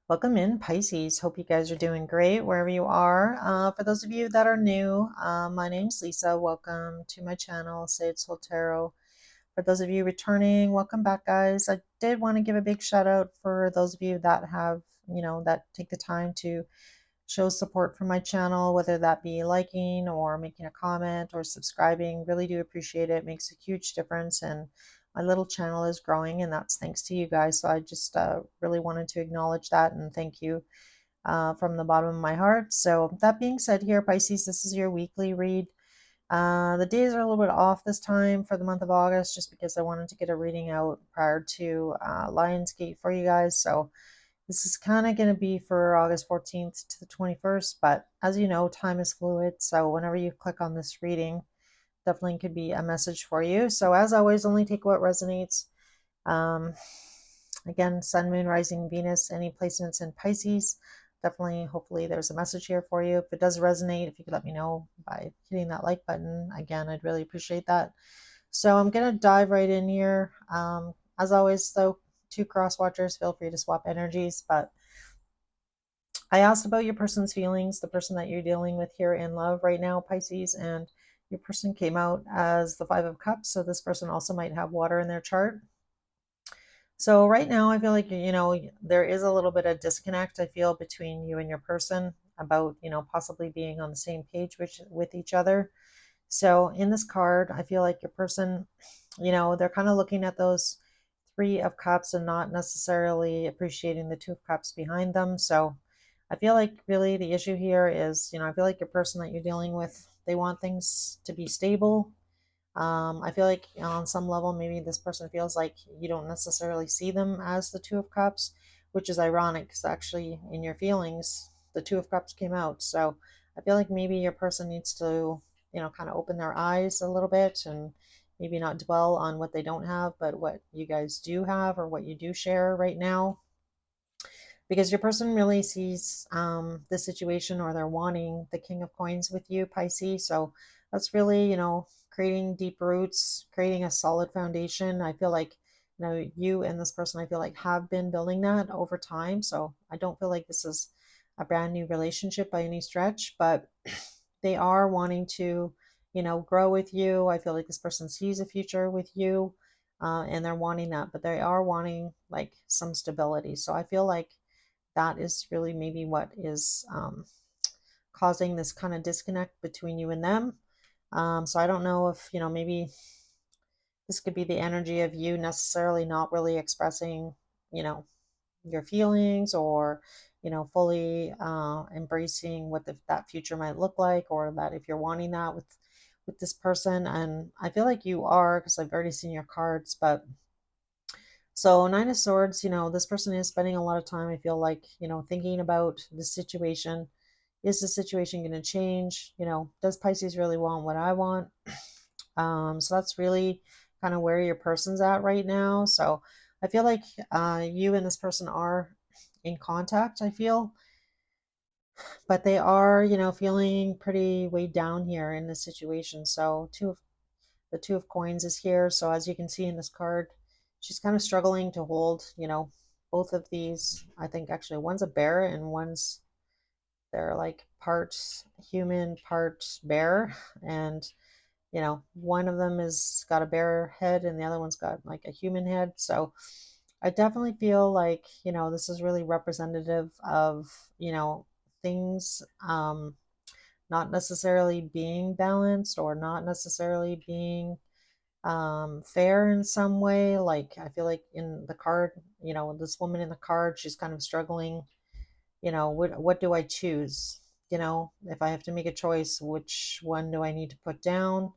Welcome in, Pisces. Hope you guys are doing great wherever you are. For those of you that are new, my name's Lisa. Welcome to my channel, Say It Soul Tarot. For those of you returning, welcome back, guys. I did want to give a big shout out for those of you that have, that take the time to show support for my channel, whether that be liking or making a comment or subscribing. Really do appreciate it. It makes a huge difference. And my little channel is growing, and that's thanks to you guys. So I just really wanted to acknowledge that and thank you from the bottom of my heart. So that being said, here, Pisces, this is your weekly read. The days are a little bit off this time for the month of August, just because I wanted to get a reading out prior to Lionsgate for you guys. So this is kind of going to be for August 14th to the 21st, but as you know, time is fluid. So whenever you click on this reading, definitely could be a message for you. So as always, only take what resonates. Um, Again, Sun, Moon, Rising, Venus, any placements in Pisces. Definitely, hopefully, there's a message here for you. If it does resonate, if you could let me know by hitting that like button, again, I'd really appreciate that. So I'm going to dive right in here. As always, though, two cross watchers, feel free to swap energies. But I asked about your person's feelings, the person that you're dealing with here in love right now, Pisces, and your person came out as the Five of Cups. So this person also might have water in their chart. So right now, I feel like, there is a little bit of disconnect, I feel, between you and your person about, possibly being on the same page with each other. So in this card, I feel like your person, they're kind of looking at those Three of Cups and not necessarily appreciating the Two of Cups behind them. So I feel like really the issue here is, I feel like your person that you're dealing with, they want things to be stable. I feel like on some level, maybe this person feels like you don't necessarily see them as the Two of Cups, which is ironic because actually in your feelings, the Two of Cups came out. So I feel like maybe your person needs to, kind of open their eyes a little bit and maybe not dwell on what they don't have, but what you guys do have or what you do share right now. Because your person really sees the situation, or they're wanting the King of Coins with you, Pisces. So that's really, creating deep roots, creating a solid foundation. I feel like, you and this person, I feel like, have been building that over time. So I don't feel like this is a brand new relationship by any stretch, but they are wanting to, grow with you. I feel like this person sees a future with you. And they're wanting that, but they are wanting like some stability. So I feel like that is really maybe what is causing this kind of disconnect between you and them. So I don't know if, maybe this could be the energy of you necessarily not really expressing, you know, your feelings, or, fully embracing what that future might look like, or that if you're wanting that with this person. And I feel like you are, because I've already seen your cards. But so Nine of Swords, this person is spending a lot of time, I feel like, thinking about the situation. Is the situation going to change? Does Pisces really want what I want? So that's really kind of where your person's at right now. So I feel like you and this person are in contact, I feel, but they are, feeling pretty weighed down here in this situation. So the Two of Coins is here. So as you can see in this card, she's kind of struggling to hold, both of these. I think actually one's a bear and they're like part human, part bear. And, one of them is got a bear head and the other one's got like a human head. So I definitely feel like, this is really representative of, things not necessarily being balanced, or not necessarily being fair in some way. Like I feel like in the card, this woman in the card, she's kind of struggling. What do I choose? If I have to make a choice, which one do I need to put down?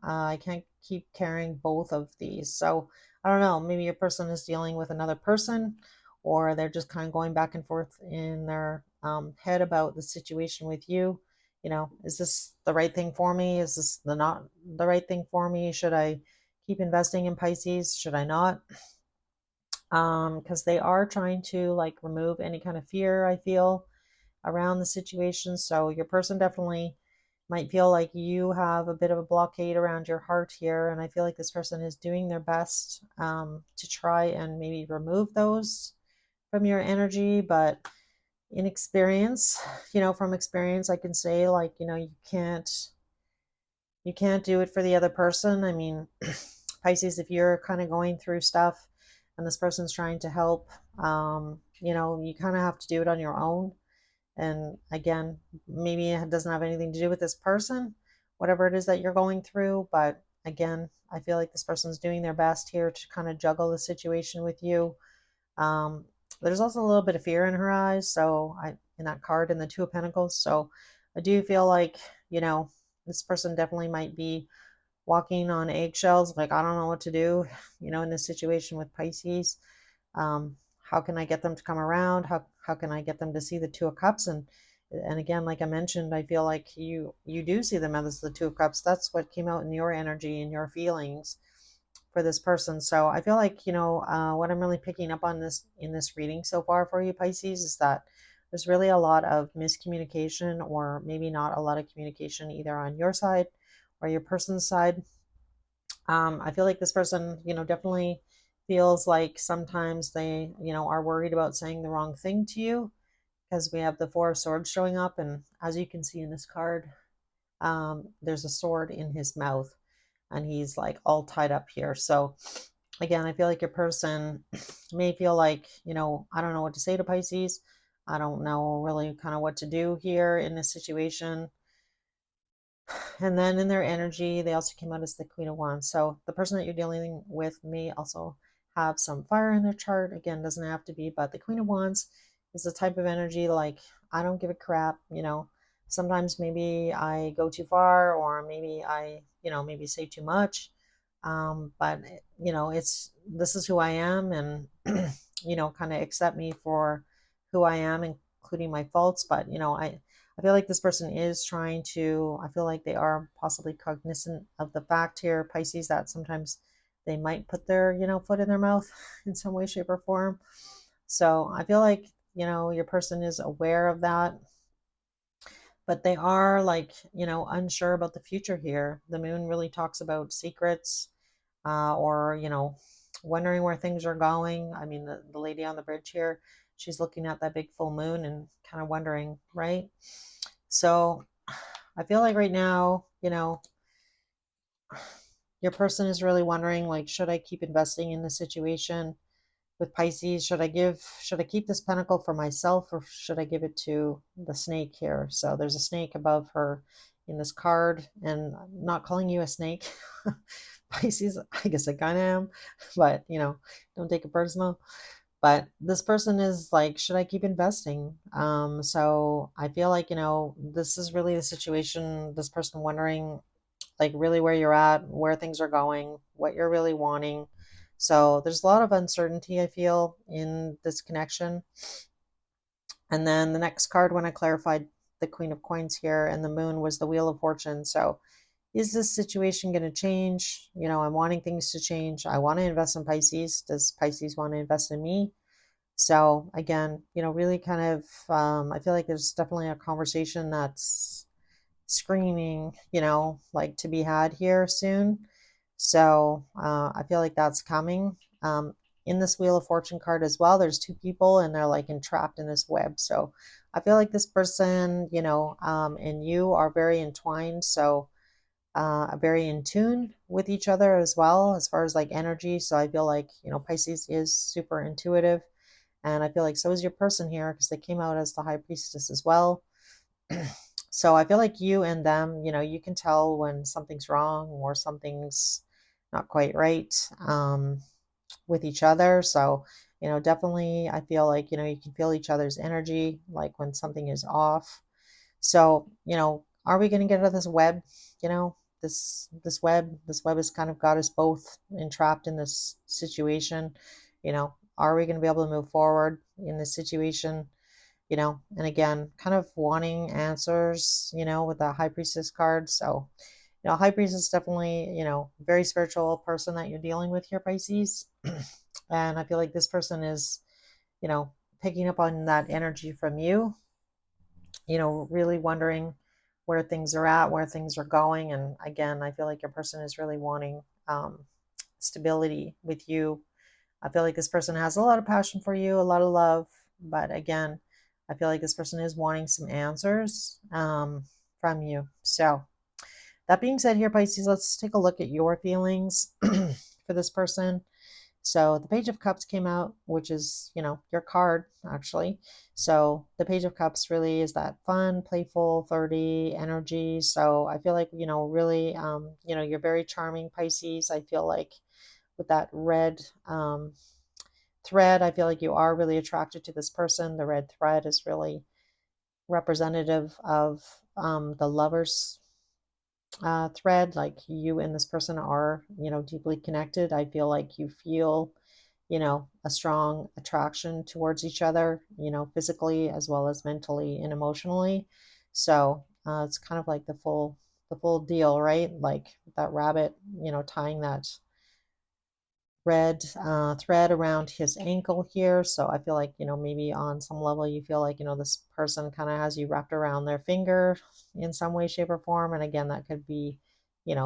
I can't keep carrying both of these. So I don't know, maybe a person is dealing with another person, or they're just kind of going back and forth in their head about the situation with you. Is this the right thing for me? Is this the not the right thing for me? Should I keep investing in Pisces? Should I not? Because they are trying to like remove any kind of fear, I feel, around the situation. So your person definitely might feel like you have a bit of a blockade around your heart here. And I feel like this person is doing their best to try and maybe remove those from your energy, but in experience, from experience, I can say, like, you can't do it for the other person. I mean, Pisces, if you're kind of going through stuff and this person's trying to help, you kind of have to do it on your own. And again, maybe it doesn't have anything to do with this person, whatever it is that you're going through. But again, I feel like this person's doing their best here to kind of juggle the situation with you. Um, there's also a little bit of fear in her eyes. So in that card in the Two of Pentacles. So I do feel like, this person definitely might be walking on eggshells. Like, I don't know what to do, in this situation with Pisces. How can I get them to come around? How can I get them to see the Two of Cups? And again, like I mentioned, I feel like you do see them as the Two of Cups. That's what came out in your energy and your feelings for this person. So I feel like, what I'm really picking up on this in this reading so far for you, Pisces, is that there's really a lot of miscommunication, or maybe not a lot of communication either on your side or your person's side. I feel like this person, definitely feels like sometimes they, are worried about saying the wrong thing to you, because we have the Four of Swords showing up. And as you can see in this card, there's a sword in his mouth and he's like all tied up here. So again, I feel like your person may feel like, I don't know what to say to Pisces. I don't know really kind of what to do here in this situation. And then in their energy, they also came out as the Queen of Wands. So the person that you're dealing with may also have some fire in their chart. Again, doesn't have to be, but the Queen of Wands is the type of energy like, I don't give a crap. Sometimes maybe I go too far, or maybe I, maybe say too much. But this is who I am, and kind of accept me for who I am, including my faults. But I feel like this person is trying to, I feel like they are possibly cognizant of the fact here, Pisces, that sometimes they might put their, foot in their mouth in some way, shape, or form. So I feel like, your person is aware of that, but they are like, unsure about the future here. The moon really talks about secrets, or, wondering where things are going. I mean, the lady on the bridge here, she's looking at that big full moon and kind of wondering, right? So I feel like right now, your person is really wondering, like, should I keep investing in the situation with Pisces? Should I keep this pentacle for myself, or should I give it to the snake here? So there's a snake above her in this card, and I'm not calling you a snake. Pisces, I guess I kind of am, but don't take it personal. But this person is like, should I keep investing? So I feel like, this is really the situation, this person wondering, like, really where you're at, where things are going, what you're really wanting. So there's a lot of uncertainty, I feel, in this connection. And then the next card, when I clarified the Queen of Coins here and the moon, was the Wheel of Fortune. So is this situation going to change? I'm wanting things to change. I want to invest in Pisces. Does Pisces want to invest in me? So again, really kind of, I feel like there's definitely a conversation that's screaming, like, to be had here soon. So I feel like that's coming. In this Wheel of Fortune card as well, there's two people and they're like entrapped in this web. So I feel like this person, and you are very entwined. So very in tune with each other as well, as far as like energy. So I feel like, Pisces is super intuitive. And I feel like so is your person here, because they came out as the High Priestess as well. So I feel like you and them, you can tell when something's wrong or something's not quite right, with each other. So, definitely I feel like, you can feel each other's energy, like when something is off. So, are we going to get out of this web? This web has kind of got us both entrapped in this situation. Are we going to be able to move forward in this situation? And again, kind of wanting answers, with the High Priestess card. So, High Priestess is definitely, very spiritual person that you're dealing with here, Pisces. And I feel like this person is, you know, picking up on that energy from you, really wondering where things are at, where things are going. And again, I feel like your person is really wanting stability with you. I feel like this person has a lot of passion for you, a lot of love, but again, I feel like this person is wanting some answers from you. So, that being said, here, Pisces, let's take a look at your feelings for this person. So the Page of Cups came out, which is, your card, actually. So the Page of Cups really is that fun, playful, flirty energy. So I feel like, really, you're very charming, Pisces. I feel like with that red thread, I feel like you are really attracted to this person. The red thread is really representative of the lovers thread. Like you and this person are, deeply connected. I feel like you feel, a strong attraction towards each other, physically as well as mentally and emotionally. So it's kind of like the full deal, right? Like that rabbit, tying that red thread around his ankle here. So I feel like, maybe on some level you feel like, this person kind of has you wrapped around their finger in some way, shape, or form. And again, that could be,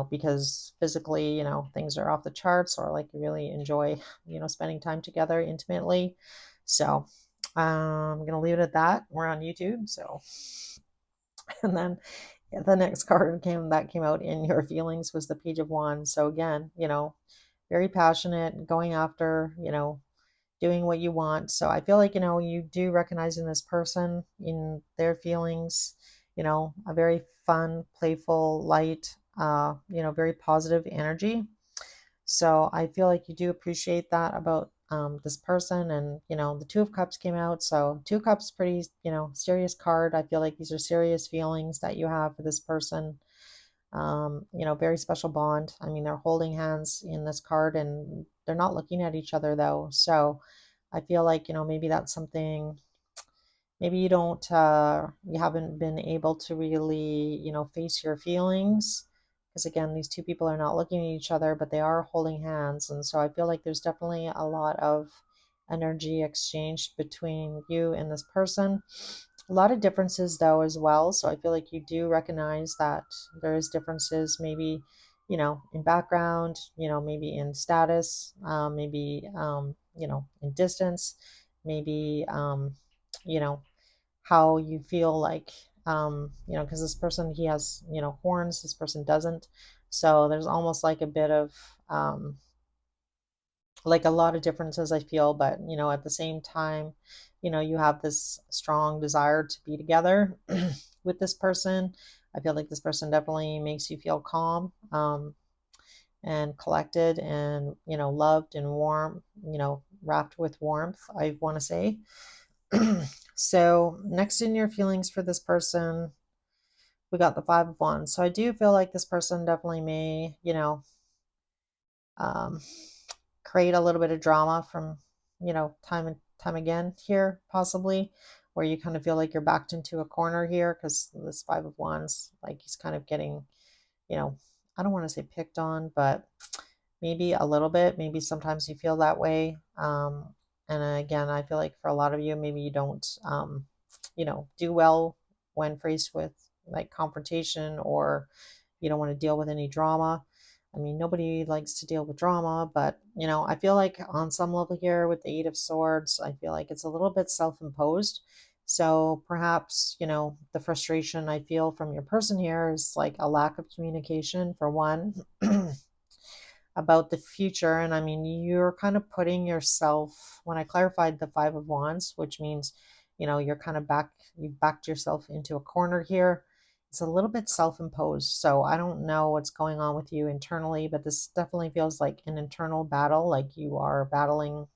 because physically, things are off the charts, or like you really enjoy, spending time together intimately. So I'm going to leave it at that. We're on YouTube. So, and then the next card came out in your feelings was the Page of Wands. So again, very passionate, going after, doing what you want. So I feel like, you do recognize in this person, in their feelings, a very fun, playful, light, very positive energy. So I feel like you do appreciate that about this person. And, the Two of Cups came out. So Two of Cups, pretty, serious card. I feel like these are serious feelings that you have for this person. Very special bond. I mean, they're holding hands in this card and they're not looking at each other though. So I feel like, maybe that's something, maybe you haven't been able to really, face your feelings. Because again, these two people are not looking at each other, but they are holding hands. And so I feel like there's definitely a lot of energy exchanged between you and this person. A lot of differences though as well. So I feel like you do recognize that there is differences, maybe, in background, maybe in status, maybe, in distance, maybe, you know, how you feel like, because this person, he has, horns, this person doesn't. So there's almost like a bit of, like a lot of differences, I feel, but, at the same time, you have this strong desire to be together with this person. I feel like this person definitely makes you feel calm, and collected and, loved and warm, wrapped with warmth, I want to say. So next in your feelings for this person, we got the Five of Wands. So I do feel like this person definitely may, um, create a little bit of drama from, time and time again here, possibly, where you kind of feel like you're backed into a corner here because this Five of Wands, like he's kind of getting, you know, I don't want to say picked on, but maybe a little bit. Maybe sometimes you feel that way. And again, I feel like for a lot of you, maybe you don't, do well when faced with like confrontation, or you don't want to deal with any drama. I mean, nobody likes to deal with drama, but, I feel like on some level here with the Eight of Swords, I feel like it's a little bit self-imposed. So perhaps, the frustration I feel from your person here is like a lack of communication, for one, about the future. And I mean, you're kind of putting yourself, when I clarified the Five of Wands, which means, you're kind of you've backed yourself into a corner here. It's a little bit self-imposed. So I don't know what's going on with you internally, but this definitely feels like an internal battle, like you are battling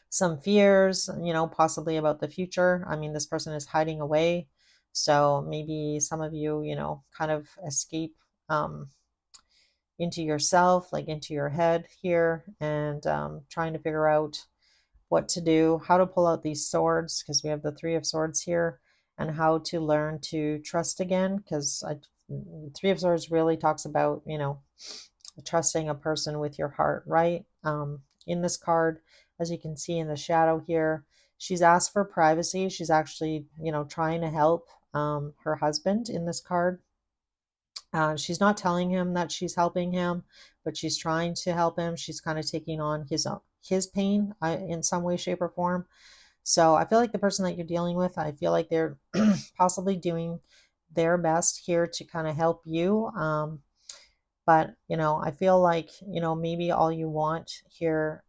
some fears, possibly about the future. I mean, this person is hiding away. So maybe some of you, kind of escape into yourself, like into your head here, and trying to figure out what to do, how to pull out these swords, because we have the Three of Swords here, and how to learn to trust again, because Three of Swords really talks about, trusting a person with your heart, right? In this card, as you can see in the shadow here, she's asked for privacy. She's actually, trying to help her husband in this card. She's not telling him that she's helping him, but she's trying to help him. She's kind of taking on his pain in some way, shape, or form. So I feel like the person that you're dealing with, I feel like they're possibly doing their best here to kind of help you. But, I feel like, maybe all you want here,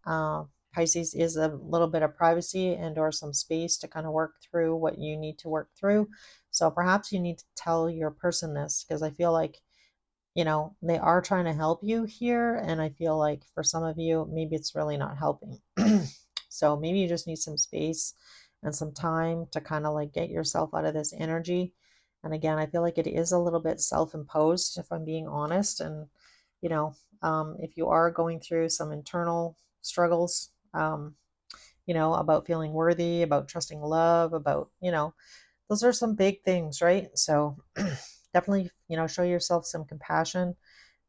Pisces, is a little bit of privacy and or some space to kind of work through what you need to work through. So perhaps you need to tell your person this, because I feel like, they are trying to help you here. And I feel like for some of you, maybe it's really not helping. So maybe you just need some space and some time to kind of like get yourself out of this energy. And again, I feel like it is a little bit self-imposed, if I'm being honest. And, you know, if you are going through some internal struggles, about feeling worthy, about trusting love, about, those are some big things, right? So definitely, show yourself some compassion.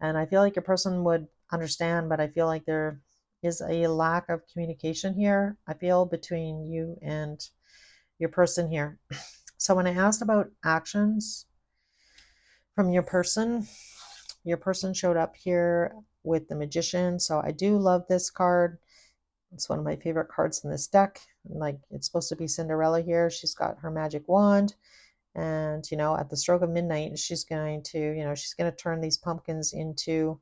And I feel like your person would understand, but I feel like there is a lack of communication here, I feel, between you and your person here. So when I asked about actions from your person showed up here with the Magician. So I do love this card. It's one of my favorite cards in this deck. Like, it's supposed to be Cinderella here. She's got her magic wand. And, at the stroke of midnight, she's going to turn these pumpkins into,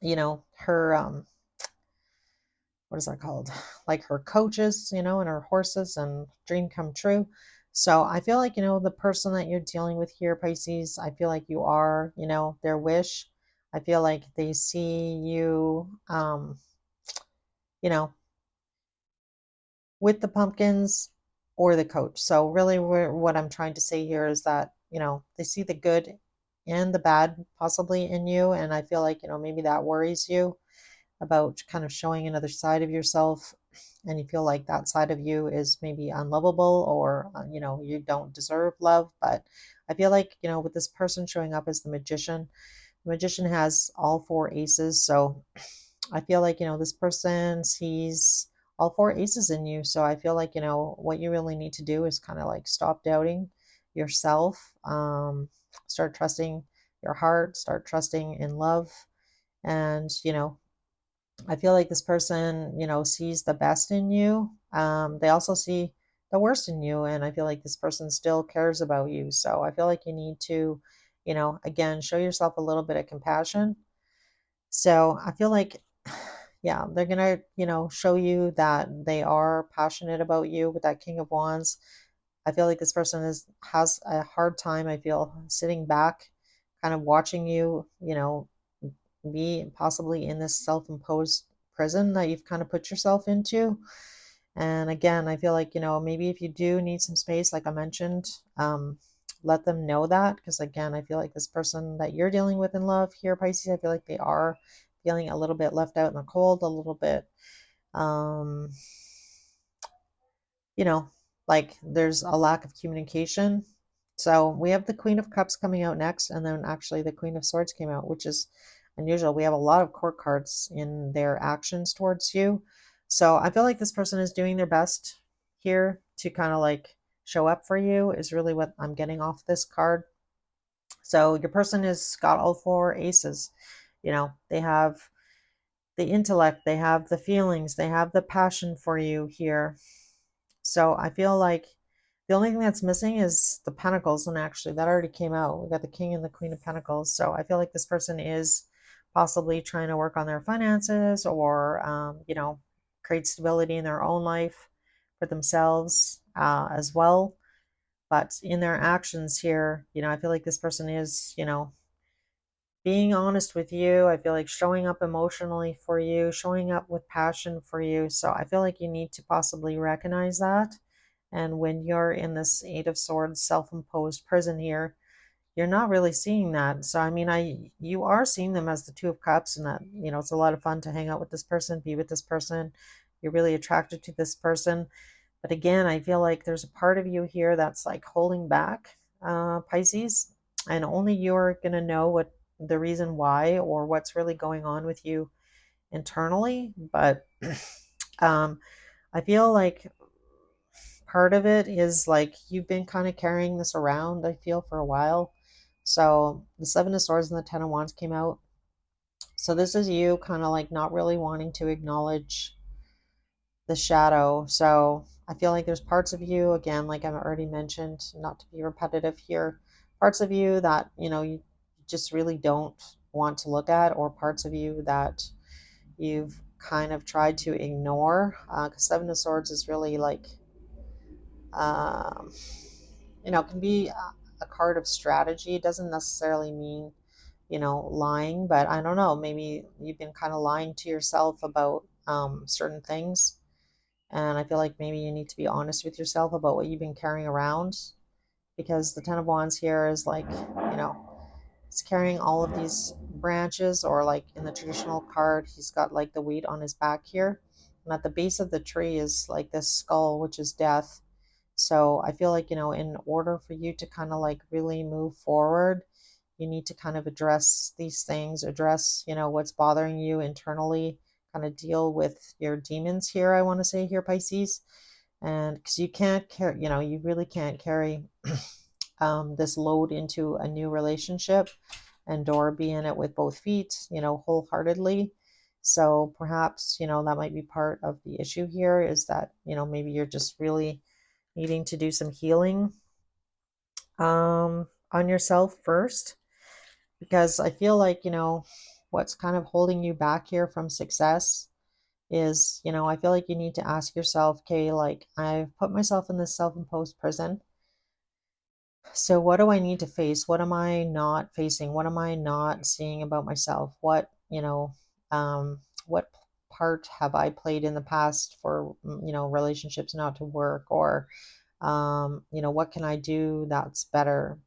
her, what is that called? Like her coaches, and her horses, and dream come true. So I feel like, the person that you're dealing with here, Pisces, I feel like you are, their wish. I feel like they see you, you know, with the pumpkins or the coach. So really what I'm trying to say here is that, they see the good and the bad possibly in you. And I feel like, maybe that worries you about kind of showing another side of yourself, and you feel like that side of you is maybe unlovable, or you don't deserve love. But I feel like, with this person showing up as the magician has all four aces. So I feel like, this person sees all four aces in you. So I feel like, what you really need to do is kind of like stop doubting yourself, start trusting your heart, start trusting in love. And, I feel like this person, sees the best in you. They also see the worst in you. And I feel like this person still cares about you. So I feel like you need to, again, show yourself a little bit of compassion. So I feel like, yeah, they're going to, show you that they are passionate about you with that King of Wands. I feel like this person has a hard time, I feel, sitting back, kind of watching you, be possibly in this self-imposed prison that you've kind of put yourself into. And again, I feel like, maybe if you do need some space, like I mentioned, let them know that. Because again, I feel like this person that you're dealing with in love here, Pisces, I feel like they are feeling a little bit left out in the cold, a little bit, um, you know, like there's a lack of communication. So we have the Queen of Cups coming out next, and then actually the Queen of Swords came out, which is unusual. We have a lot of court cards in their actions towards you. So I feel like this person is doing their best here to kind of like show up for you, is really what I'm getting off this card. So your person has got all four aces. They have the intellect, they have the feelings, they have the passion for you here. So I feel like the only thing that's missing is the Pentacles, and actually that already came out. We got the King and the Queen of Pentacles. So I feel like this person is possibly trying to work on their finances, or create stability in their own life for themselves as well. But in their actions here, I feel like this person is, being honest with you. I feel like showing up emotionally for you, showing up with passion for you. So I feel like you need to possibly recognize that. And when you're in this Eight of Swords self-imposed prison here, you're not really seeing that. So I mean, you are seeing them as the Two of Cups, and that, it's a lot of fun to hang out with this person, be with this person. You're really attracted to this person. But again, I feel like there's a part of you here that's like holding back, Pisces, and only you're going to know what the reason why, or what's really going on with you internally. But I feel like part of it is like you've been kind of carrying this around, I feel, for a while. So the Seven of Swords and the Ten of Wands came out. So this is you kind of like not really wanting to acknowledge the shadow. So I feel like there's parts of you, again, like I've already mentioned, not to be repetitive here, parts of you that, you just really don't want to look at, or parts of you that you've kind of tried to ignore. Because Seven of Swords is really like, um, can be a card of strategy. It doesn't necessarily mean, lying, but I don't know, maybe you've been kind of lying to yourself about certain things. And I feel like maybe you need to be honest with yourself about what you've been carrying around, because the Ten of Wands here is like, it's carrying all of these branches, or like in the traditional card, he's got like the weight on his back here. And at the base of the tree is like this skull, which is death. So I feel like, in order for you to kind of like really move forward, you need to kind of address these things, address, what's bothering you internally, kind of deal with your demons here, I want to say here, Pisces. And because you can't carry, you really can't carry this load into a new relationship and or be in it with both feet, wholeheartedly. So perhaps, that might be part of the issue here, is that, maybe you're just really needing to do some healing on yourself first, because I feel like, what's kind of holding you back here from success is, I feel like you need to ask yourself, okay, like I've put myself in this self-imposed prison. So what do I need to face? What am I not facing? What am I not seeing about myself? What part have I played in the past for, relationships not to work, or, what can I do that's better?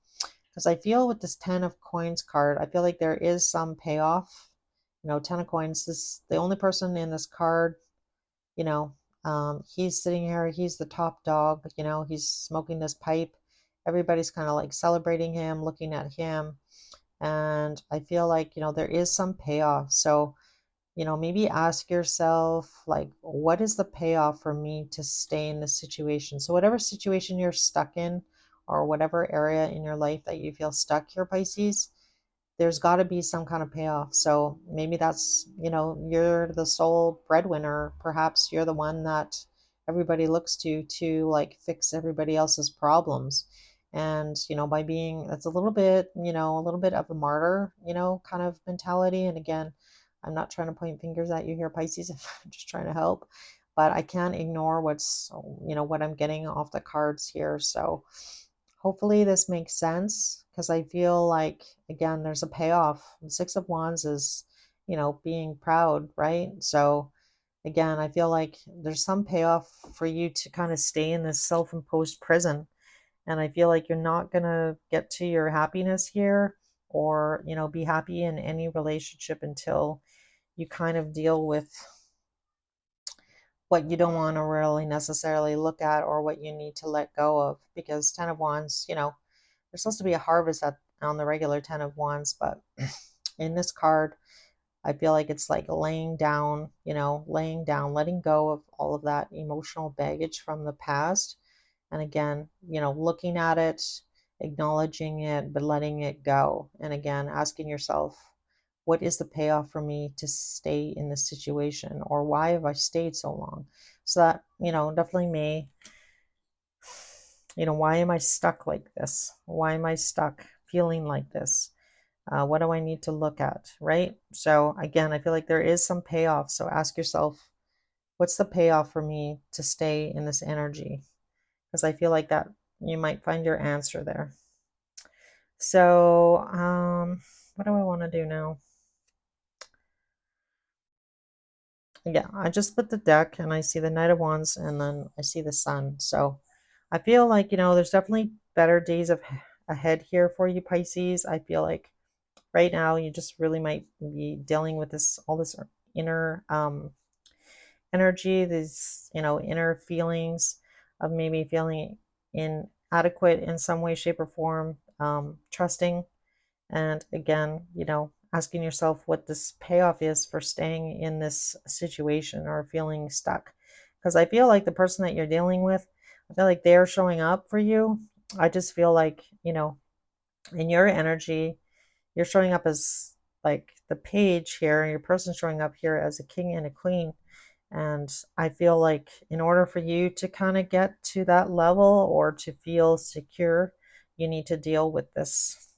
Because I feel with this Ten of Coins card, I feel like there is some payoff. Ten of Coins, this the only person in this card, you know, he's sitting here, he's the top dog, he's smoking this pipe. Everybody's kind of like celebrating him, looking at him. And I feel like, there is some payoff. So, maybe ask yourself, like, what is the payoff for me to stay in this situation? So, whatever situation you're stuck in, or whatever area in your life that you feel stuck here, Pisces, there's got to be some kind of payoff. So maybe that's, you're the sole breadwinner. Perhaps you're the one that everybody looks to like fix everybody else's problems. And, by being, that's a little bit, a little bit of a martyr, kind of mentality. And again, I'm not trying to point fingers at you here, Pisces. I'm just trying to help. But I can't ignore what I'm getting off the cards here. So hopefully this makes sense, because I feel like, again, there's a payoff. The Six of Wands is, being proud, right? So again, I feel like there's some payoff for you to kind of stay in this self-imposed prison. And I feel like you're not going to get to your happiness here, or, be happy in any relationship until you kind of deal with what you don't want to really necessarily look at, or what you need to let go of. Because Ten of Wands, there's supposed to be a harvest on the regular Ten of Wands, but in this card, I feel like it's like laying down, laying down, letting go of all of that emotional baggage from the past. And again, looking at it, acknowledging it, but letting it go. And again, asking yourself, what is the payoff for me to stay in this situation? Or why have I stayed so long? So that, definitely may, why am I stuck like this? Why am I stuck feeling like this? What do I need to look at, right? So again, I feel like there is some payoff. So ask yourself, what's the payoff for me to stay in this energy? Because I feel like that you might find your answer there. So, what do I want to do now? Yeah, I just put the deck and I see the Knight of Wands, and then I see the Sun. So I feel like, there's definitely better days ahead here for you, Pisces. I feel like right now you just really might be dealing with all this inner energy, these, inner feelings of maybe feeling inadequate in some way, shape, or form, trusting. And again, asking yourself what this payoff is for staying in this situation or feeling stuck. Because I feel like the person that you're dealing with, I feel like they're showing up for you. I just feel like, in your energy, you're showing up as like the page here, and your person showing up here as a king and a queen. And I feel like in order for you to kind of get to that level or to feel secure, you need to deal with this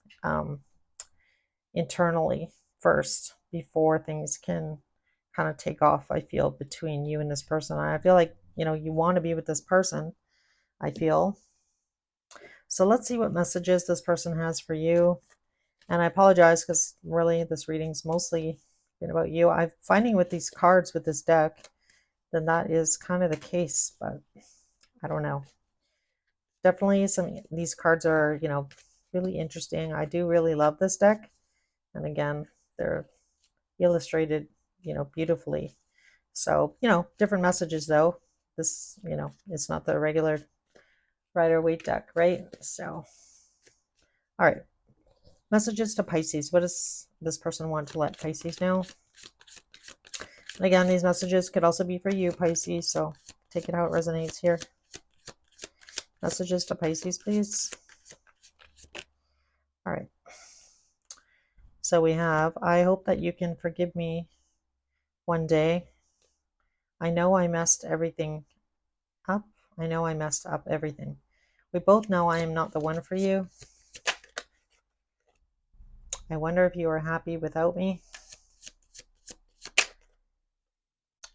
internally first before things can kind of take off, I feel, between you and this person. I feel like, you want to be with this person, I feel. So let's see what messages this person has for you. And I apologize because really this reading's mostly been about you. I'm finding with these cards with this deck, then that is kind of the case, but I don't know. Definitely these cards are, really interesting. I do really love this deck. And again, they're illustrated, beautifully. So, different messages though. This, it's not the regular Rider-Waite deck, right? So, all right. Messages to Pisces. What does this person want to let Pisces know? And again, these messages could also be for you, Pisces. So take it how it resonates here. Messages to Pisces, please. All right. So we have, I hope that you can forgive me one day. I know I messed everything up. I know I messed up everything. We both know I am not the one for you. I wonder if you are happy without me.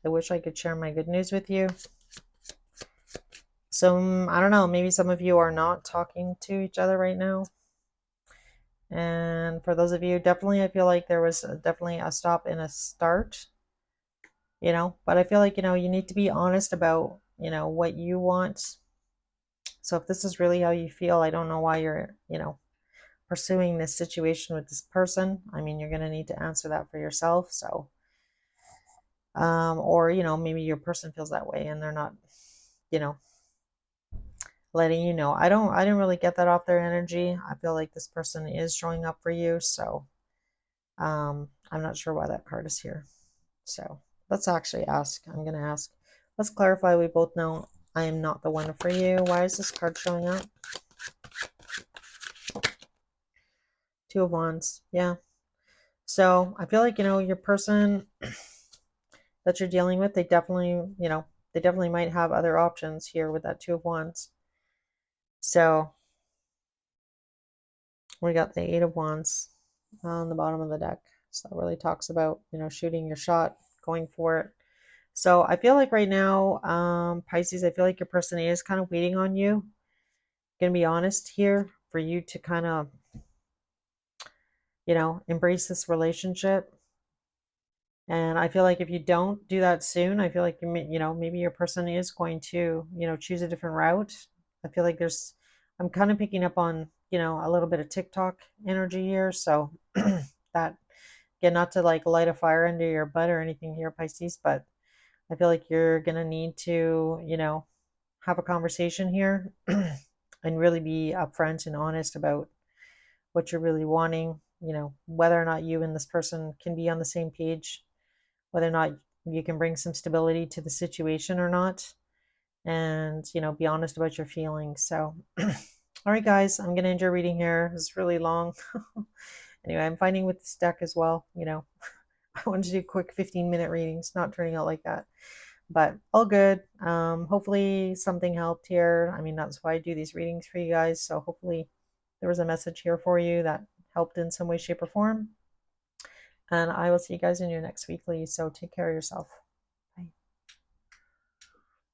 I wish I could share my good news with you. So, I don't know, maybe some of you are not talking to each other right now. And for those of you, definitely, I feel like there was definitely a stop and a start, but I feel like, you need to be honest about, what you want. So if this is really how you feel, I don't know why you're, pursuing this situation with this person. I mean, you're going to need to answer that for yourself. So, or, maybe your person feels that way and they're not, you know, letting you know. I didn't really get that off their energy. I feel like this person is showing up for you. So, I'm not sure why that card is here. So let's actually ask. I'm going to ask. Let's clarify. We both know I am not the one for you. Why is this card showing up? Two of Wands. Yeah. So I feel like, your person that you're dealing with, they definitely might have other options here with that Two of Wands. So we got the Eight of Wands on the bottom of the deck. So that really talks about, shooting your shot, going for it. So I feel like right now, Pisces, I feel like your person is kind of waiting on you. Gonna be honest here for you to kind of, embrace this relationship. And I feel like if you don't do that soon, I feel like maybe your person is going to, choose a different route. I feel like I'm kind of picking up on, a little bit of TikTok energy here. So that, again, not to like light a fire under your butt or anything here, Pisces, but I feel like you're gonna need to, have a conversation here and really be upfront and honest about what you're really wanting, whether or not you and this person can be on the same page, whether or not you can bring some stability to the situation or not, and, be honest about your feelings. So, all right, guys, I'm going to end your reading here. It's really long. Anyway, I'm finding with this deck as well, I wanted to do quick 15-minute readings, not turning out like that. But all good. Hopefully something helped here. I mean, that's why I do these readings for you guys. So hopefully there was a message here for you that helped in some way, shape, or form. And I will see you guys in your next weekly. So take care of yourself.